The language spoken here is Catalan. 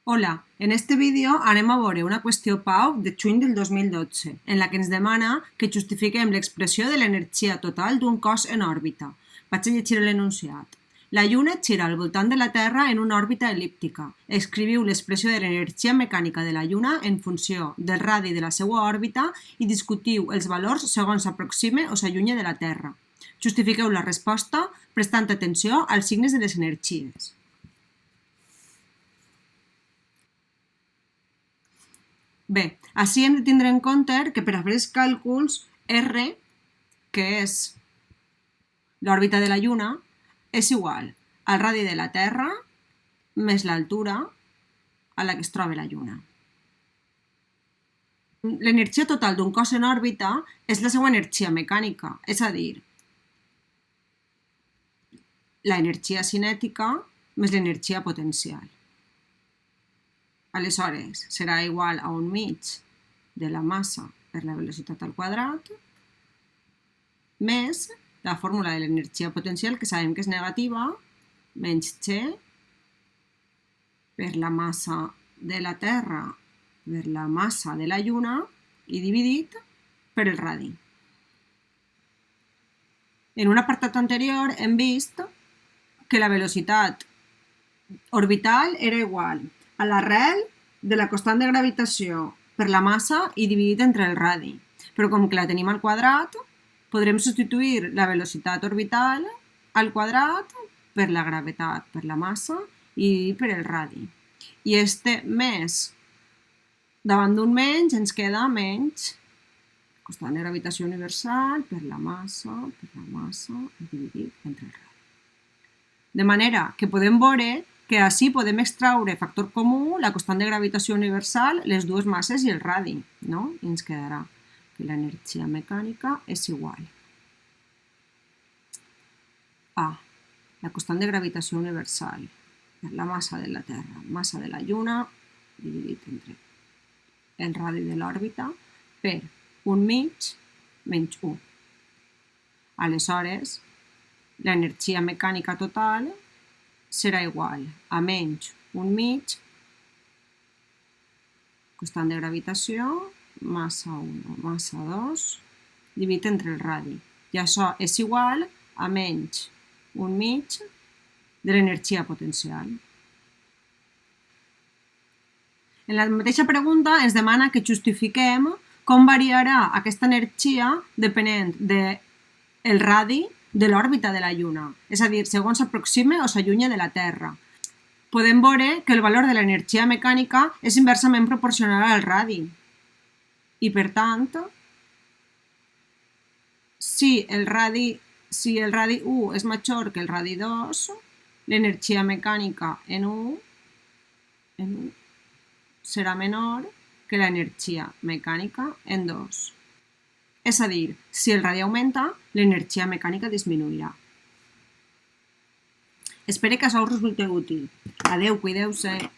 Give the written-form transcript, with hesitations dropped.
Hola, en este vídeo anem a veure una qüestió PAU de juny del 2012, en la que ens demana que justifiquem l'expressió de l'energia total d'un cos en òrbita. Vaig a llegir l'enunciat. La Lluna gira al voltant de la Terra en una òrbita el·líptica. Escriviu l'expressió de l'energia mecànica de la Lluna en funció del radi de la seva òrbita i discutiu els valors segons s'aproxime o s'allunya de la Terra. Justifiqueu la resposta prestant atenció als signes de les energies. Bé, així hem de tindre en compte que per a fer els càlculs R, que és l'òrbita de la Lluna, és igual al radi de la Terra més l'altura a la que es troba la Lluna. L'energia total d'un cos en òrbita és la seva energia mecànica, és a dir, l'energia cinètica més l'energia potencial. Aleshores, serà igual a 1/2 de la massa per la velocitat al quadrat més la fórmula de l'energia potencial, que sabem que és negativa, menys g per la massa de la Terra per la massa de la Lluna i dividit per el radi. En un apartat anterior hem vist que la velocitat orbital era igual a l'arrel de la constant de gravitació per la massa i dividit entre el radi. Però com que la tenim al quadrat, podrem substituir la velocitat orbital al quadrat per la gravetat, per la massa i per el radi. I este més davant d'un menys ens queda menys constant de gravitació universal per la massa dividit entre el radi. De manera que podem veure que així podem extraure factor comú, la constant de gravitació universal, les dues masses i el radi, no? I ens quedarà que l'energia mecànica és igual a la constant de gravitació universal per la massa de la Terra, massa de la Lluna, dividit entre el radi de l'òrbita, per 1/2 menys 1. Aleshores, l'energia mecànica total serà igual a menys 1/2 constant de gravitació, massa 1, massa 2, dividit entre el radi. I això és igual a menys 1/2 de l'energia potencial. En la mateixa pregunta ens demana que justifiquem com variarà aquesta energia depenent del radi de l'òrbita de la Lluna, és a dir, segons s'aproxima o s'allunya de la Terra. Podem veure que el valor de l'energia mecànica és inversament proporcional al radi. I per tant, si el radi 1 és major que el radi 2, l'energia mecànica en 1 serà menor que l'energia mecànica en 2. És a dir, si el radi augmenta, l'energia mecànica disminuirà. Espero que això us resulti útil. Adeu, cuideu-se.